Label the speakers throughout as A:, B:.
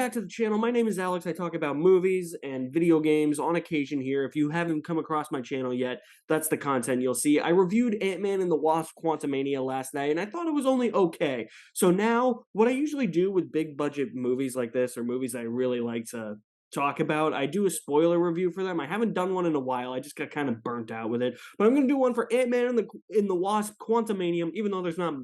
A: back to the channel. My name is Alex. I talk about movies and video games on occasion here. If you haven't come across my channel yet, that's the content you'll see. I reviewed Ant-Man and the Wasp: Quantumania last night, and I thought it was only okay. So now, what I usually do with big budget movies like this, or movies I really like to talk about, I do a spoiler review for them. I haven't done one in a while. I just got kind of burnt out with it. But I'm going to do one for Ant-Man and the Wasp: Quantumania, even though there's not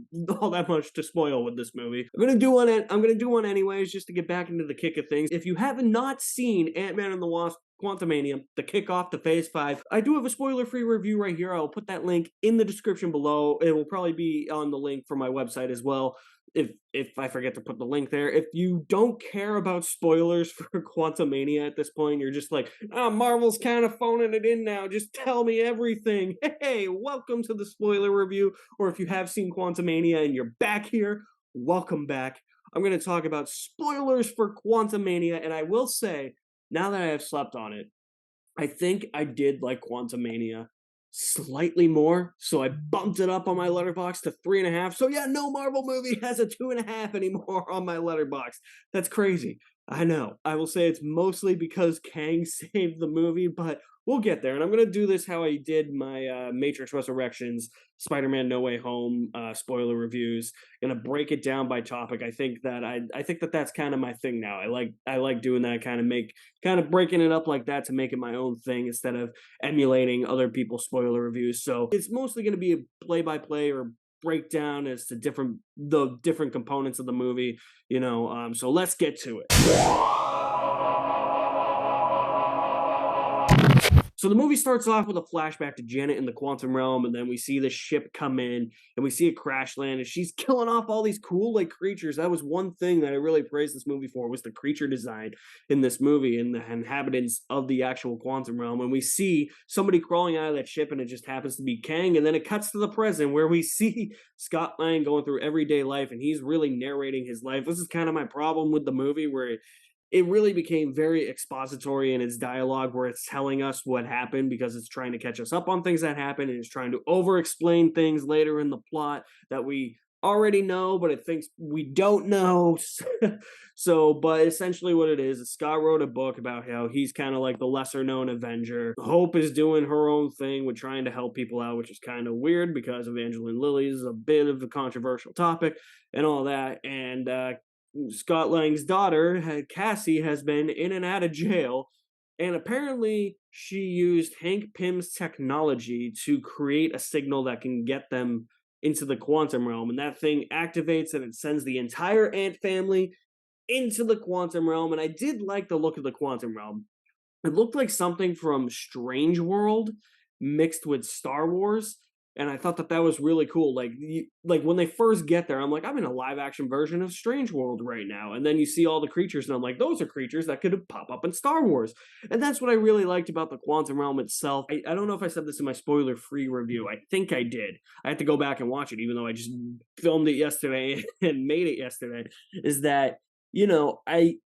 A: all that much to spoil with this movie. I'm going to do one anyways, just to get back into the kick of things. If you have not seen Ant-Man and the Wasp: Quantumania, the kickoff to Phase 5. I do have a spoiler-free review right here. I'll put that link in the description below. It will probably be on the link for my website as well, if I forget to put the link there. If you don't care about spoilers for Quantumania at this point, you're just like, Marvel's kind of phoning it in now, just tell me everything. Hey, welcome to the spoiler review. Or if you have seen Quantumania and you're back here, welcome back. I'm going to talk about spoilers for Quantumania, and I will say, now that I have slept on it, I think I did like Quantumania slightly more, so I bumped it up on my letterbox to 3.5. So yeah, no Marvel movie has a 2.5 anymore on my letterbox. That's crazy. I know. I will say it's mostly because Kang saved the movie, but we'll get there. And I'm going to do this how I did my Matrix Resurrections, Spider-Man No Way Home spoiler reviews. Going to break it down by topic. I think that that's kind of my thing now. I like doing that, kind of breaking it up like that to make it my own thing instead of emulating other people's spoiler reviews. So it's mostly going to be a play-by-play or breakdown as to the different components of the movie, so let's get to it. So the movie starts off with a flashback to Janet in the quantum realm, and then we see the ship come in, and we see it crash land, and she's killing off all these cool, creatures. That was one thing that I really praised this movie for, was the creature design in this movie, and the inhabitants of the actual quantum realm. And we see somebody crawling out of that ship, and it just happens to be Kang, and then it cuts to the present, where we see Scott Lang going through everyday life, and he's really narrating his life. This is kind of my problem with the movie, where it really became very expository in its dialogue, where it's telling us what happened because it's trying to catch us up on things that happened, and it's trying to over-explain things later in the plot that we already know, but it thinks we don't know. But essentially what it is Scott wrote a book about how he's kind of like the lesser-known Avenger. Hope is doing her own thing with trying to help people out, which is kind of weird because Evangeline Lilly is a bit of a controversial topic and all that. And Scott Lang's daughter, Cassie, has been in and out of jail, and apparently she used Hank Pym's technology to create a signal that can get them into the quantum realm, and that thing activates and it sends the entire Ant family into the quantum realm. And I did like the look of the quantum realm. It looked like something from Strange World mixed with Star Wars. And I thought that was really cool. Like when they first get there, I'm like, I'm in a live action version of Strange World right now. And then you see all the creatures, and I'm like, those are creatures that could pop up in Star Wars. And that's what I really liked about the quantum realm itself. I don't know if I said this in my spoiler-free review. I think I did. I had to go back and watch it, even though I just filmed it yesterday and made it yesterday. Is that, I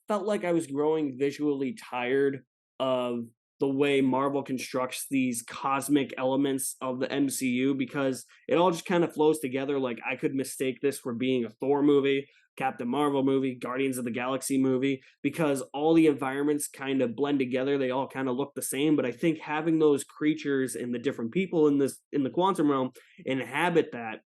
A: felt like I was growing visually tired of the way Marvel constructs these cosmic elements of the MCU, because it all just kind of flows together. Like, I could mistake this for being a Thor movie, Captain Marvel movie, Guardians of the Galaxy movie, because all the environments kind of blend together. They all kind of look the same, but I think having those creatures and the different people in the quantum realm inhabit that,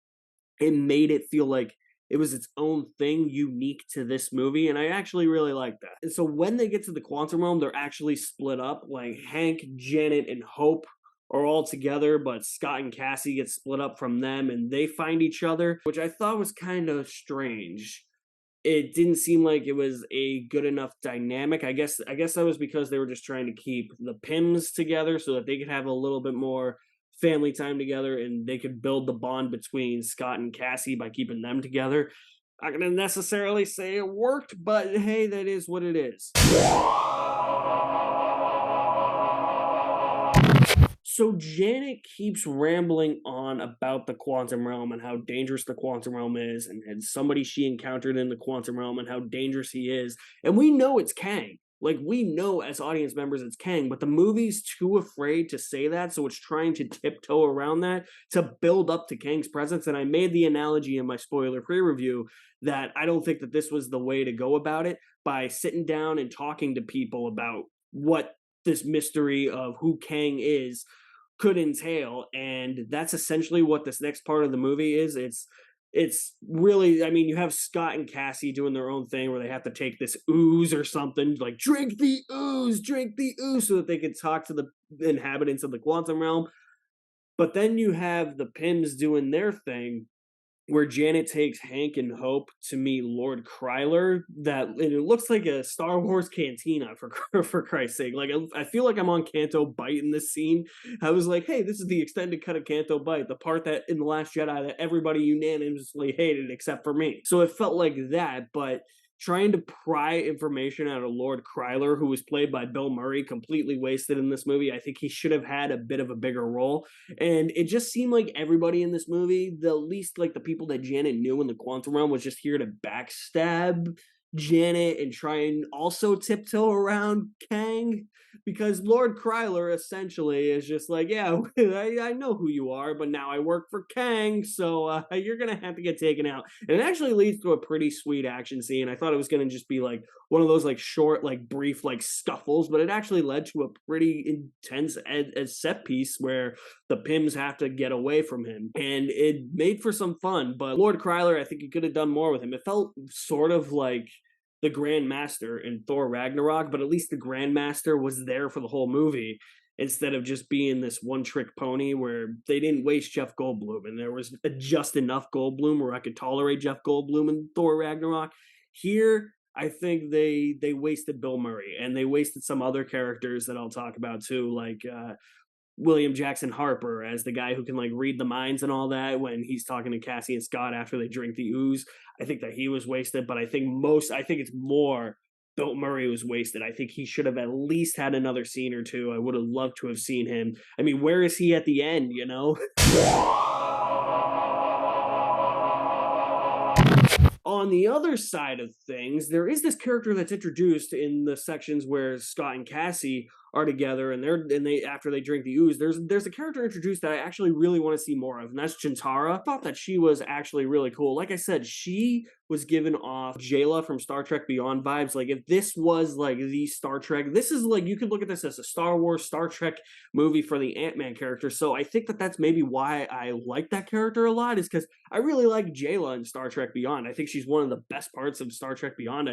A: it made it feel like it was its own thing, unique to this movie, and I actually really like that. And so when they get to the quantum realm, they're actually split up. Like, Hank, Janet, and Hope are all together, but Scott and Cassie get split up from them, and they find each other, which I thought was kind of strange. It didn't seem like it was a good enough dynamic. I guess that was because they were just trying to keep the Pyms together so that they could have a little bit more family time together, and they could build the bond between Scott and Cassie by keeping them together. I'm not gonna necessarily say it worked, but hey, that is what it is. So Janet keeps rambling on about the quantum realm and how dangerous the quantum realm is, and somebody she encountered in the quantum realm and how dangerous he is. And we know it's Kang. Like, we know as audience members it's Kang, but the movie's too afraid to say that, so it's trying to tiptoe around that to build up to Kang's presence. And I made the analogy in my spoiler-free review that I don't think that this was the way to go about it, by sitting down and talking to people about what this mystery of who Kang is could entail. And that's essentially what this next part of the movie is. It's really, I mean, you have Scott and Cassie doing their own thing where they have to take this ooze or something, like drink the ooze, so that they can talk to the inhabitants of the quantum realm. But then you have the Pims doing their thing, where Janet takes Hank and Hope to meet Lord Kryler. That, and it looks like a Star Wars cantina, for Christ's sake. Like, I feel like I'm on Canto Bight in this scene. I was like, hey, this is the extended cut of Canto Bight, the part that in The Last Jedi that everybody unanimously hated except for me. So it felt like that, but trying to pry information out of Lord Kryler, who was played by Bill Murray, completely wasted in this movie. I think he should have had a bit of a bigger role. And it just seemed like everybody in this movie, the least like the people that Janet knew in the quantum realm, was just here to backstab Janet and try and also tiptoe around Kang, because Lord Kryler essentially is just like, yeah, I know who you are, but now I work for Kang, so you're gonna have to get taken out. And it actually leads to a pretty sweet action scene. I thought it was gonna just be like one of those like short, like brief, like scuffles, but it actually led to a pretty intense set piece where the Pims have to get away from him, and it made for some fun. But Lord Kryler, I think you could have done more with him. It felt sort of like the Grand Master in Thor Ragnarok, but at least the Grand Master was there for the whole movie instead of just being this one-trick pony where they didn't waste Jeff Goldblum, and there was just enough Goldblum where I could tolerate Jeff Goldblum in Thor Ragnarok. Here, I think they wasted Bill Murray, and they wasted some other characters that I'll talk about too, like William Jackson Harper as the guy who can like read the minds and all that when he's talking to Cassie and Scott after they drink the ooze. I think that he was wasted, but I think it's more Bill Murray was wasted. I think he should have at least had another scene or two. I would have loved to have seen him. I mean, where is he at the end, you know? On the other side of things, there is this character that's introduced in the sections where Scott and Cassie are together, and they after they drink the ooze, there's a character introduced that I actually really want to see more of, and that's Jentorra. I thought that she was actually really cool. Like I said, she was given off Jayla from Star Trek Beyond vibes. Like, if this was like the Star Trek, this is like, you could look at this as a Star Wars, Star Trek movie for the Ant-Man character. So I think that that's maybe why I like that character a lot, is because I really like Jayla in Star Trek Beyond. I think she's one of the best parts of Star Trek Beyond.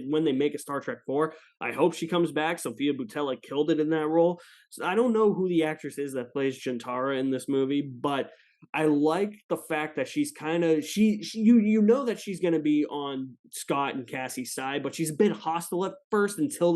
A: When they make a Star Trek 4, I hope she comes back. Sophia Boutella killed it in that role. So I don't know who the actress is that plays Jentorra in this movie, but I like the fact that she's kind of you know that she's going to be on Scott and Cassie's side, but she's a bit hostile at first until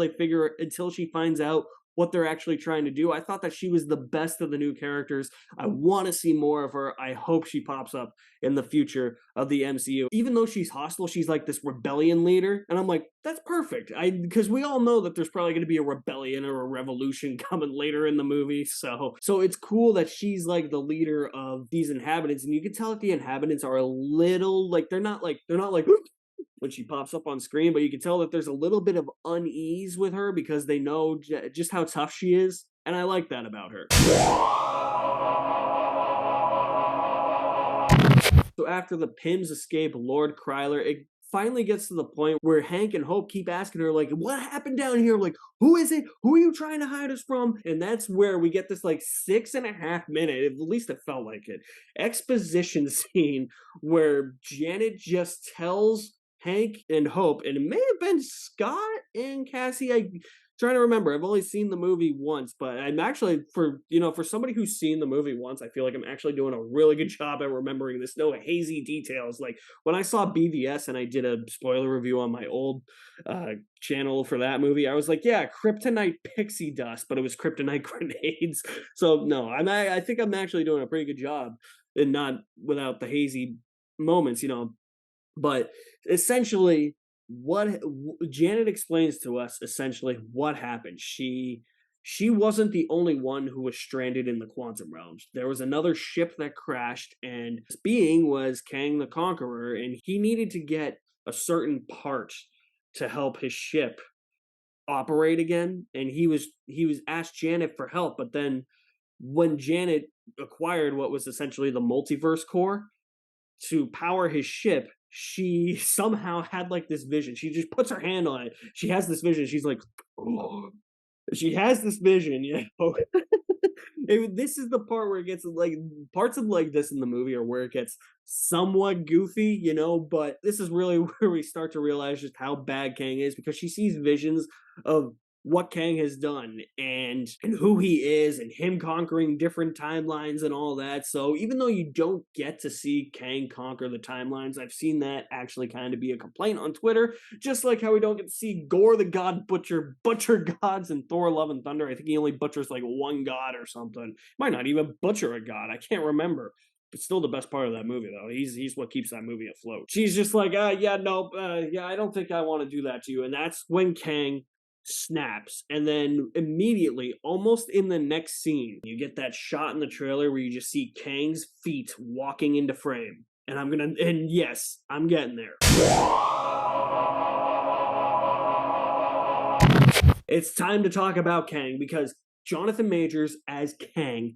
A: she finds out what they're actually trying to do. I thought that she was the best of the new characters. I want to see more of her. I hope she pops up in the future of the MCU. Even though she's hostile, she's like this rebellion leader, and I'm like, that's perfect. Because we all know that there's probably going to be a rebellion or a revolution coming later in the movie. So it's cool that she's like the leader of these inhabitants, and you can tell that the inhabitants are a little like they're not like when she pops up on screen, but you can tell that there's a little bit of unease with her because they know just how tough she is, and I like that about her. So after the Pims escape Lord Kryler, it finally gets to the point where Hank and Hope keep asking her, like, what happened down here? Like, who is it? Who are you trying to hide us from? And that's where we get this, like, 6.5 minute, at least it felt like it, exposition scene where Janet just tells Hank and Hope, and it may have been Scott and Cassie. I'm trying to remember. I've only seen the movie once, but I'm actually, for somebody who's seen the movie once, I feel like I'm actually doing a really good job at remembering this. No hazy details. Like, when I saw BVS and I did a spoiler review on my old channel for that movie, I was like, yeah, kryptonite pixie dust, but it was kryptonite grenades. So no, I think I'm actually doing a pretty good job, and not without the hazy moments, But essentially, what Janet explains to us, essentially what happened. She wasn't the only one who was stranded in the quantum realms. There was another ship that crashed, and this being was Kang the Conqueror, and he needed to get a certain part to help his ship operate again, and he was asked Janet for help, but then when Janet acquired what was essentially the multiverse core to power his ship, she somehow had like this vision. She just puts her hand on it. She has this vision. She's like, oh. She has this vision, this is the part where it gets like parts of like this in the movie are where it gets somewhat goofy, but this is really where we start to realize just how bad Kang is because she sees visions of what Kang has done and who he is and him conquering different timelines and all that. So even though you don't get to see Kang conquer the timelines, I've seen that actually kind of be a complaint on Twitter, just like how we don't get to see Gore the God butcher gods in Thor Love and Thunder. I think he only butchers like one god or something. Might not even butcher a god. I can't remember. But still the best part of that movie, though. He's what keeps that movie afloat. She's just like, yeah, no, yeah, I don't think I want to do that to you. And that's when Kang snaps, and then immediately, almost in the next scene, you get that shot in the trailer where you just see Kang's feet walking into frame. And yes, I'm getting there. It's time to talk about Kang because Jonathan Majors as Kang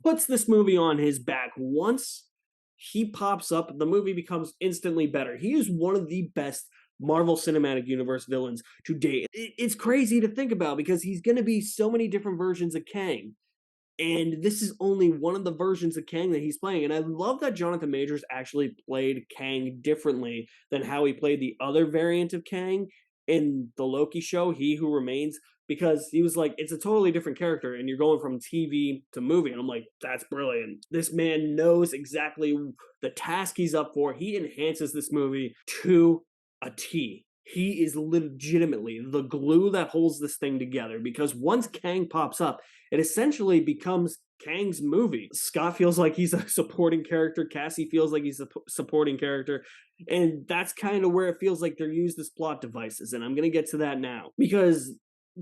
A: puts this movie on his back. Once he pops up, the movie becomes instantly better. He is one of the best Marvel Cinematic Universe villains to date. It's crazy to think about because he's going to be so many different versions of Kang. And this is only one of the versions of Kang that he's playing. And I love that Jonathan Majors actually played Kang differently than how he played the other variant of Kang in the Loki show, He Who Remains, because he was like, it's a totally different character and you're going from TV to movie. And I'm like, that's brilliant. This man knows exactly the task he's up for. He enhances this movie to a T. He is legitimately the glue that holds this thing together because once Kang pops up, it essentially becomes Kang's movie. Scott feels like he's a supporting character. Cassie feels like he's a supporting character. And that's kind of where it feels like they're used as plot devices. And I'm going to get to that now because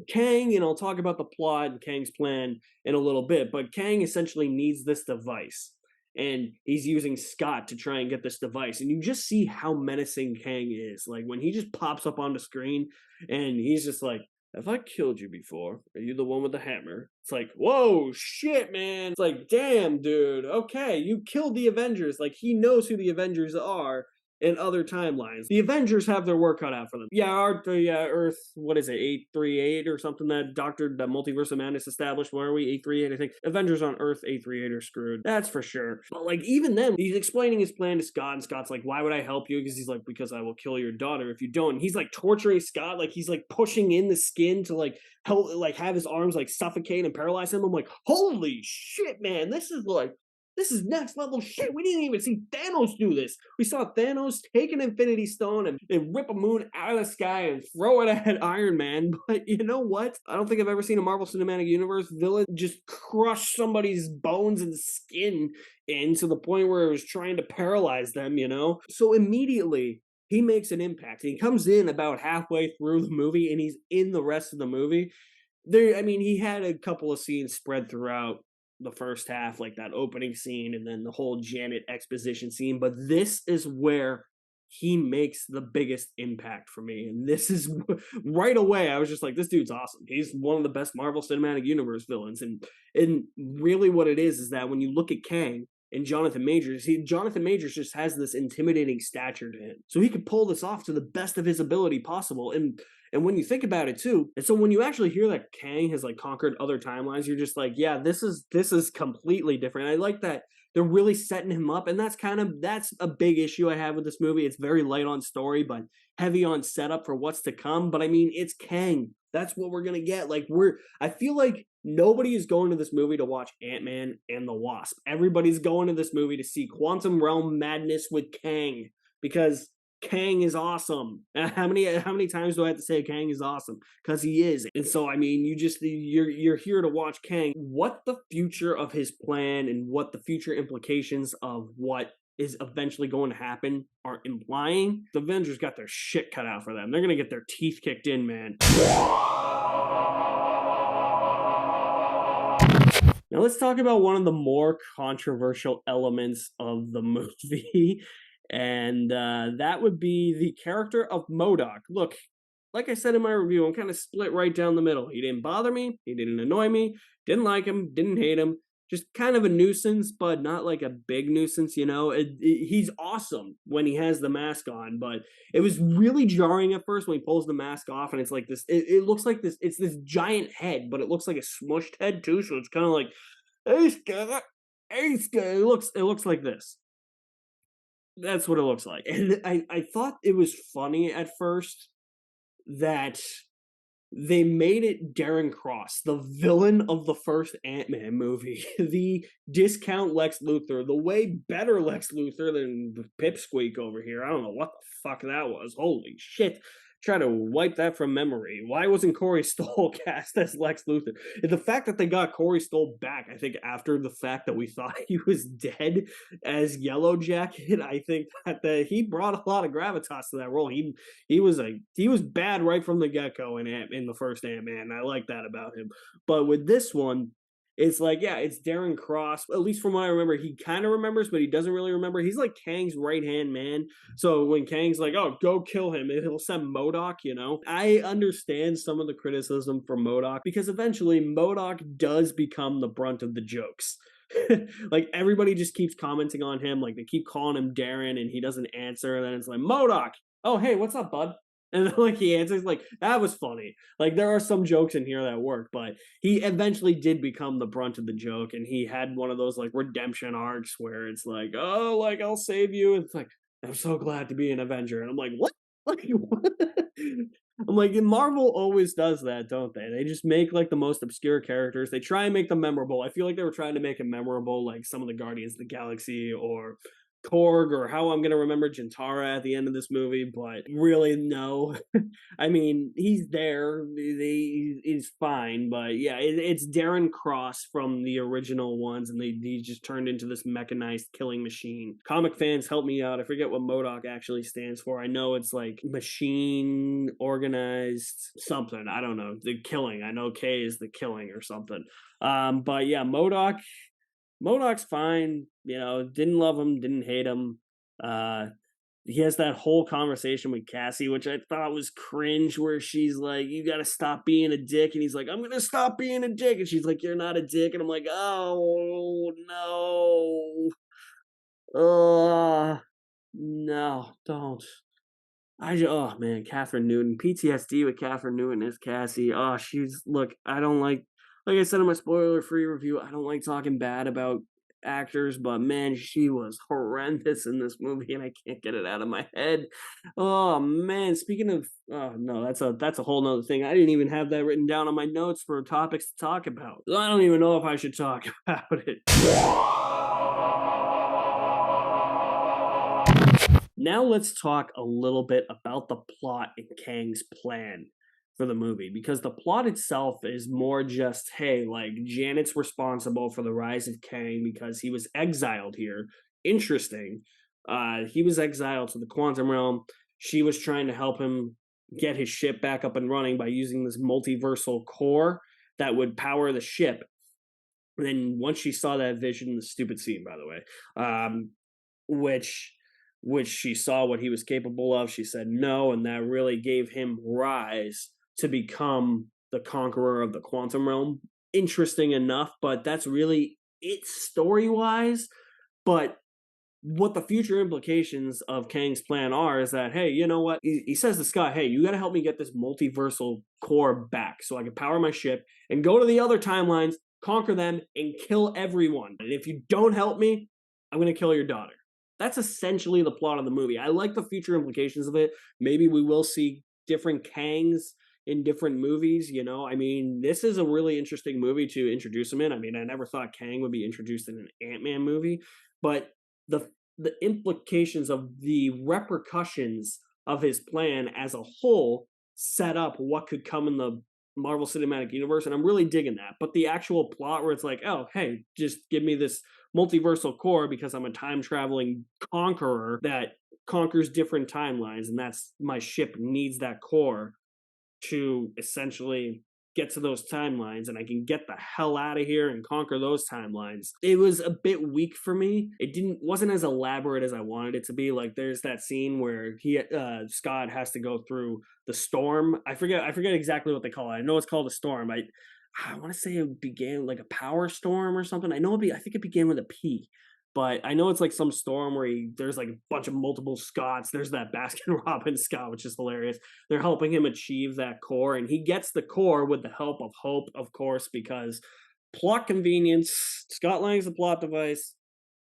A: Kang, and I'll talk about the plot and Kang's plan in a little bit, but Kang essentially needs this device. And he's using Scott to try and get this device. And you just see how menacing Kang is. Like, when he just pops up on the screen, and he's just like, have I killed you before? Are you the one with the hammer? It's like, whoa, shit, man. It's like, damn, dude. Okay, you killed the Avengers. Like, he knows who the Avengers are in other timelines. The Avengers have their work cut out for them. Yeah, Earth, what is it, 838 or something that the Multiverse of Madness established? Where are we? 838, I think. Avengers on Earth 838 are screwed. That's for sure. But like, even then, he's explaining his plan to Scott, and Scott's like, why would I help you? Because he's like, because I will kill your daughter if you don't. And he's like torturing Scott, like he's like pushing in the skin to like help, like have his arms like suffocate and paralyze him. I'm like, holy shit, man, this is next level shit. We didn't even see Thanos do this. We saw Thanos take an Infinity Stone and rip a moon out of the sky and throw it at Iron Man. But you know what? I don't think I've ever seen a Marvel Cinematic Universe villain just crush somebody's bones and skin in to the point where it was trying to paralyze them, So immediately, he makes an impact. He comes in about halfway through the movie, and he's in the rest of the movie. He had a couple of scenes spread throughout the first half, like that opening scene and then the whole Janet exposition scene, but this is where he makes the biggest impact for me. And this is right away, I was just like, this dude's awesome. He's one of the best Marvel Cinematic Universe villains. And really what it is that when you look at Kang and Jonathan Majors, Jonathan Majors just has this intimidating stature to him. So he could pull this off to the best of his ability possible. And when you think about it too, and so when you actually hear that Kang has like conquered other timelines, you're just like, yeah, this is completely different. I like that they're really setting him up, and that's a big issue I have with this movie. It's very light on story, but heavy on setup for what's to come. But I mean, it's Kang. That's what we're gonna get. I feel like nobody is going to this movie to watch Ant-Man and the Wasp. Everybody's going to this movie to see Quantum Realm Madness with Kang because Kang is awesome. How many times do I have to say Kang is awesome? Because he is. And so, I mean, you're here to watch Kang. What the future of his plan and what the future implications of what is eventually going to happen are implying, the Avengers got their shit cut out for them. They're going to get their teeth kicked in, man. Now let's talk about one of the more controversial elements of the movie. And that would be the character of MODOK. Look, like I said in my review, I'm kind of split right down the middle. He didn't bother me, he didn't annoy me, didn't like him, didn't hate him. Just kind of a nuisance, but not like a big nuisance, you know? He's awesome when he has the mask on, but it was really jarring at first when he pulls the mask off and it's like this, it looks like this, it's this giant head, but it looks like a smushed head too, so it's kind of like, hey, Scott, hey, Scott. It looks like this. That's what it looks like. And I thought it was funny at first that they made it Darren Cross, the villain of the first Ant-Man movie, the discount Lex Luthor, the way better Lex Luthor than Pipsqueak over here. I don't know what the fuck that was. Holy shit. Try to wipe that from memory. Why wasn't Corey Stoll cast as Lex Luthor? And the fact that they got Corey Stoll back, I think after the fact that we thought he was dead as Yellow Jacket, I think that he brought a lot of gravitas to that role. He was bad right from the get go in the first Ant-Man. I like that about him. But with this one, it's like, yeah, it's Darren Cross. At least from what I remember, he kind of remembers, but he doesn't really remember. He's like Kang's right hand man. So when Kang's like, "Oh, go kill him," he'll send MODOK. You know, I understand some of the criticism for MODOK because eventually MODOK does become the brunt of the jokes. Like everybody just keeps commenting on him, like they keep calling him Darren, and he doesn't answer. And then it's like, MODOK, oh hey, what's up, bud? And then, like he answers, like that was funny. Like there are some jokes in here that work, but he eventually did become the brunt of the joke, and he had one of those like redemption arcs where it's like, oh, like I'll save you. It's like I'm so glad to be an Avenger, and I'm like, what? Like what? I'm like, Marvel always does that, don't they? They just make like the most obscure characters. They try and make them memorable. I feel like they were trying to make it memorable, like some of the Guardians of the Galaxy or Korg or how I'm gonna remember Jentorra at the end of this movie, but really no. I mean, he's there. He's fine, but yeah, it's Darren Cross from the original ones, and he just turned into this mechanized killing machine. Comic fans, help me out. I forget what MODOK actually stands for. I know it's like machine organized something. I don't know. The killing. I know K is the killing or something. But yeah, MODOK's fine, you know, didn't love him, didn't hate him. He has that whole conversation with Cassie, which I thought was cringe, where she's like, "You gotta stop being a dick," and he's like, "I'm gonna stop being a dick," and she's like, "You're not a dick," and I'm like, oh no, no, don't. Oh man, Catherine Newton, PTSD with Catherine Newton as Cassie. Oh, look. I don't like I said in my spoiler-free review. I don't like talking bad about actors, but man, she was horrendous in this movie, and I can't get it out of my head. Oh man, speaking of, oh no, that's a whole nother thing. I didn't even have that written down on my notes for topics to talk about. I don't even know if I should talk about it. Now let's talk a little bit about the plot and Kang's plan for the movie, because the plot itself is more just, hey, like Janet's responsible for the rise of Kang because he was exiled here. Interesting. He was exiled to the quantum realm. She was trying to help him get his ship back up and running by using this multiversal core that would power the ship. And then once she saw that vision, the stupid scene, by the way, which she saw what he was capable of, she said no, and that really gave him rise to become the conqueror of the quantum realm. Interesting enough, but that's really it story-wise. But what the future implications of Kang's plan are is that, hey, you know what? He says to Scott, hey, you got to help me get this multiversal core back so I can power my ship and go to the other timelines, conquer them, and kill everyone. And if you don't help me, I'm going to kill your daughter. That's essentially the plot of the movie. I like the future implications of it. Maybe we will see different Kangs in different movies, you know? I mean, this is a really interesting movie to introduce him in. I mean, I never thought Kang would be introduced in an Ant-Man movie, but the implications of the repercussions of his plan as a whole set up what could come in the Marvel Cinematic Universe, and I'm really digging that. But the actual plot where it's like, oh, hey, just give me this multiversal core because I'm a time-traveling conqueror that conquers different timelines, and that's my ship needs that core to essentially get to those timelines and I can get the hell out of here and conquer those timelines. It was a bit weak for me. It wasn't as elaborate as I wanted it to be. Like there's that scene where Scott has to go through the storm. I forget exactly what they call it. I know it's called a storm. I want to say it began like a power storm or something. I think it began with a P. But I know it's like some storm where there's like a bunch of multiple Scotts. There's that Baskin Robbins Scott, which is hilarious. They're helping him achieve that core, and he gets the core with the help of Hope, of course, because plot convenience. Scott Lang's the plot device.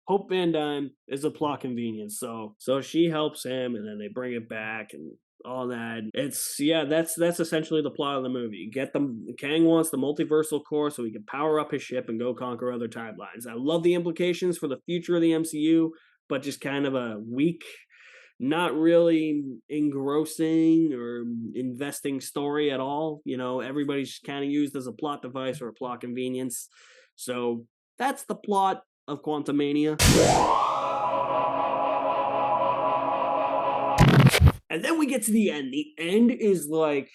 A: Hope Van Dyne is a plot convenience. So she helps him, and then they bring it back and all that. That's essentially the plot of the movie. Kang wants the multiversal core so he can power up his ship and go conquer other timelines. I love the implications for the future of the MCU, but just kind of a weak, not really engrossing or investing story at all. You know, everybody's kind of used as a plot device or a plot convenience. So that's the plot of Quantumania. And then we get to the end. The end is like,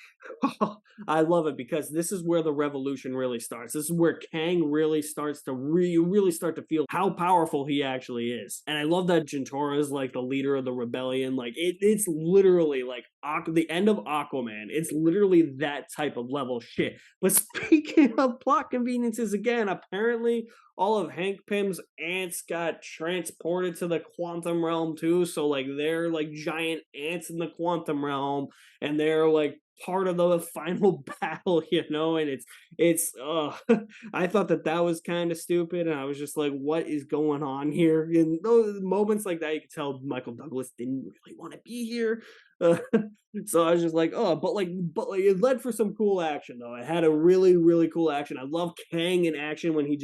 A: I love it because this is where the revolution really starts. This is where Kang really starts to really start to feel how powerful he actually is. And I love that Jentorra is like the leader of the rebellion. Like it's literally like the end of Aquaman. It's literally that type of level shit. But speaking of plot conveniences again, apparently all of Hank Pym's ants got transported to the quantum realm too. So like they're like giant ants in the quantum realm, and they're like part of the final battle, you know. And it's I thought that was kind of stupid, and I was just like, what is going on here? In those moments like that, you could tell Michael Douglas didn't really want to be here. So I was just like, oh, but it led for some cool action though. It had a really cool action. I love Kang in action when he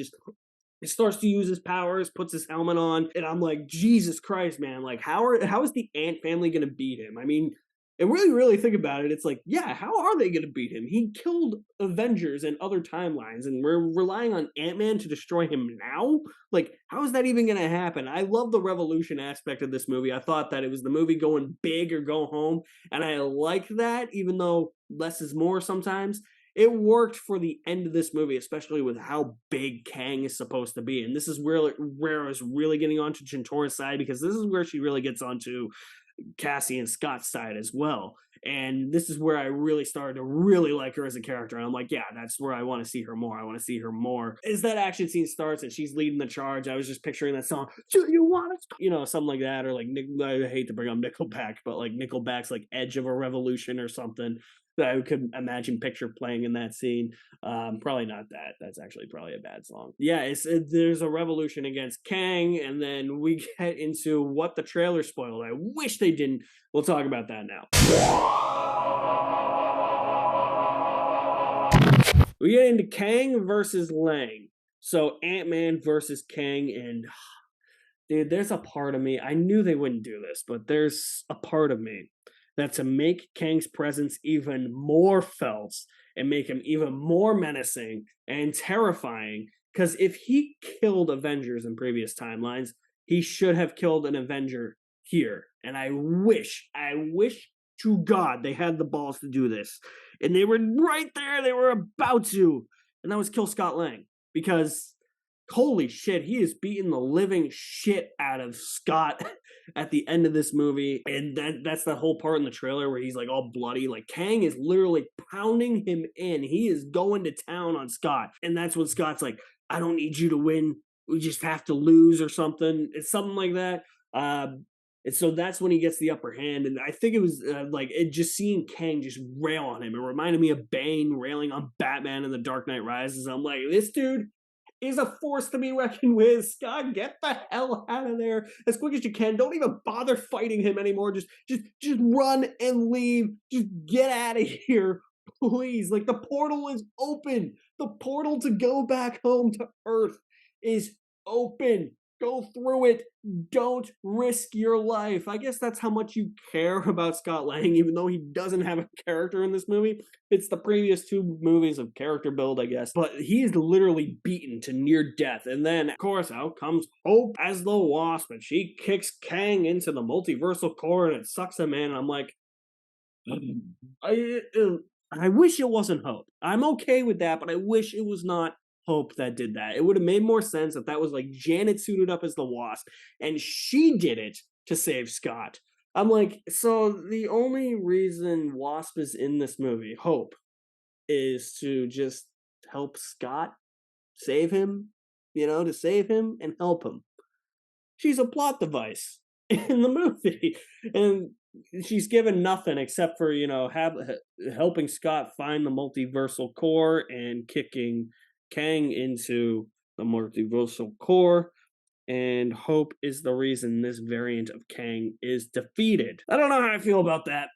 A: starts to use his powers, puts his helmet on, and I'm like, Jesus Christ, man! Like, how is the Ant family gonna beat him? I mean, and really think about it, it's like, yeah, how are they gonna beat him? He killed Avengers and other timelines, and we're relying on Ant-Man to destroy him now? Like, how is that even gonna happen? I love the revolution aspect of this movie. I thought that it was the movie going big or go home, and I like that, even though less is more sometimes. It worked for the end of this movie, especially with how big Kang is supposed to be. And this is where I was really getting onto Jentorra's side, because this is where she really gets onto Cassie and Scott's side as well. And this is where I really started to really like her as a character. And I'm like, yeah, that's where I want to see her more. I want to see her more. As that action scene starts and she's leading the charge, I was just picturing that song, "Do you want to," you know, something like that. Or like, I hate to bring up Nickelback, but like Nickelback's like Edge of a Revolution or something that I could imagine picture playing in that scene. Probably not that. That's actually probably a bad song. Yeah, there's a revolution against Kang, and then we get into what the trailer spoiled. I wish they didn't. We'll talk about that now. We get into Kang versus Lang. So Ant-Man versus Kang, and dude, there's a part of me, I knew they wouldn't do this, but there's a part of me that to make Kang's presence even more felt and make him even more menacing and terrifying, because if he killed Avengers in previous timelines, he should have killed an Avenger here. And I wish to God they had the balls to do this. And they were right there, they were about to. And that was kill Scott Lang. Because holy shit, he is beating the living shit out of Scott at the end of this movie. And that's the whole part in the trailer where he's like all bloody. Like Kang is literally pounding him in. He is going to town on Scott. And that's when Scott's like, I don't need you to win. We just have to lose or something. It's something like that. And so that's when he gets the upper hand. And I think it was just seeing Kang just rail on him. It reminded me of Bane railing on Batman in The Dark Knight Rises. I'm like, this dude is a force to be reckoned with. Scott, get the hell out of there as quick as you can. Don't even bother fighting him anymore. Just run and leave. Just get out of here, please. Like, the portal is open. The portal to go back home to Earth is open. Go through it. Don't risk your life. I guess that's how much you care about Scott Lang, even though he doesn't have a character in this movie. It's the previous two movies of character build, I guess. But he is literally beaten to near death. And then, of course, out comes Hope as the Wasp, and she kicks Kang into the multiversal core, and it sucks him in. And I'm like, I wish it wasn't Hope. I'm okay with that, but I wish it was not Hope that did that. It would have made more sense if that was like Janet suited up as the Wasp and she did it to save Scott. I'm like, so the only reason Wasp is in this movie, Hope, is to just help Scott save him, to save him and help him. She's a plot device in the movie, and she's given nothing except for helping Scott find the multiversal core and kicking Kang into the multiversal core. And Hope is the reason this variant of Kang is defeated. I don't know how I feel about that.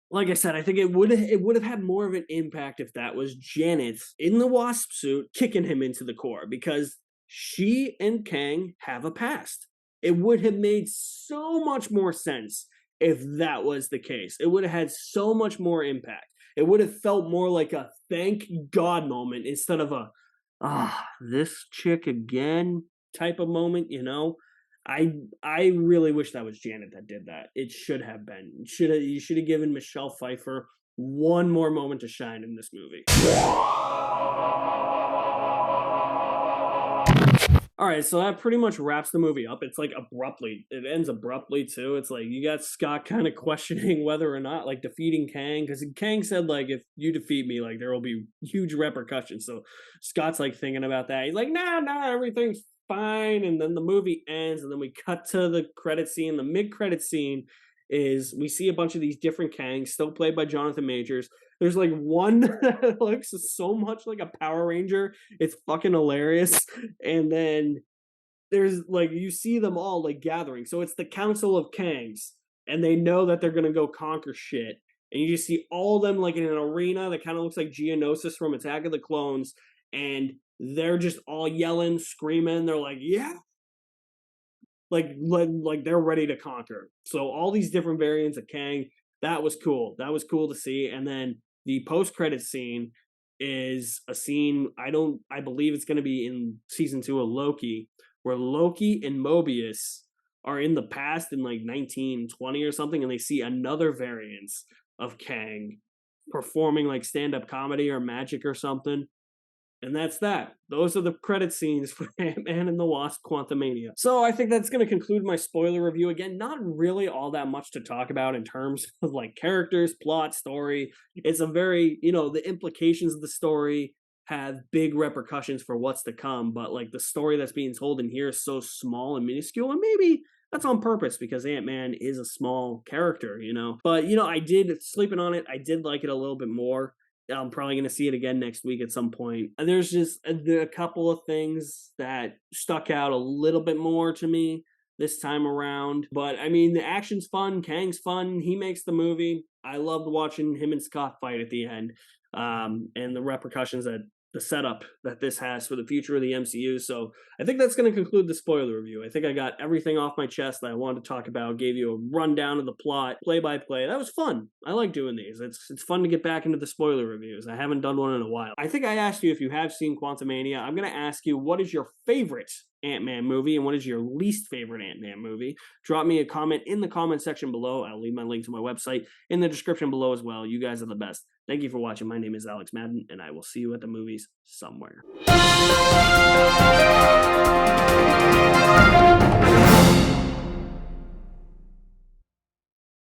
A: Like I said, I think it would have had more of an impact if that was Janet in the Wasp suit kicking him into the core, because she and Kang have a past. It would have made so much more sense if that was the case. It would have had so much more impact. It would have felt more like a thank God moment instead of a this chick again type of moment. I really wish that was Janet that did that. It should have been. You should have given Michelle Pfeiffer one more moment to shine in this movie. All right, so that pretty much wraps the movie up. It's like abruptly. It ends abruptly too. It's like you got Scott kind of questioning whether or not like defeating Kang, because Kang said like if you defeat me, like there will be huge repercussions. So Scott's like thinking about that. He's like, nah, everything's fine. And then the movie ends, and then we cut to the credit scene. The mid-credit scene is we see a bunch of these different Kangs, still played by Jonathan Majors. There's like one that looks so much like a Power Ranger. It's fucking hilarious. And then there's like, you see them all like gathering. So it's the Council of Kangs, and they know that they're going to go conquer shit. And you just see all of them like in an arena that kind of looks like Geonosis from Attack of the Clones. And they're just all yelling, screaming. They're like, yeah. Like they're ready to conquer. So all these different variants of Kang, that was cool. That was cool to see. And then the post-credit scene is a scene, I believe it's going to be in season 2 of Loki, where Loki and Mobius are in the past in like 1920 or something, and they see another variant of Kang performing like stand-up comedy or magic or something. And that's that. Those are the credit scenes for Ant-Man and the Wasp: Quantumania. So I think that's going to conclude my spoiler review. Again, not really all that much to talk about in terms of like characters, plot, story. It's a very, the implications of the story have big repercussions for what's to come, but like the story that's being told in here is so small and minuscule, and maybe that's on purpose because Ant-Man is a small character, But, I did, sleeping on it, I did like it a little bit more. I'm probably going to see it again next week at some point. And there's just a couple of things that stuck out a little bit more to me this time around. But, I mean, the action's fun. Kang's fun. He makes the movie. I loved watching him and Scott fight at the end. And the repercussions that the setup that this has for the future of the MCU. So I think that's going to conclude the spoiler review. I think I got everything off my chest that I wanted to talk about, gave you a rundown of the plot, play by play. That was fun. I like doing these. It's fun to get back into the spoiler reviews. I haven't done one in a while. I think I asked you if you have seen Quantumania. I'm going to ask you, what is your favorite Ant-Man movie and what is your least favorite Ant-Man movie? Drop me a comment in the comment section below. I'll leave my link to my website in the description below as well. You guys are the best. Thank you for watching. My name is Alex Madden, and I will see you at the movies somewhere.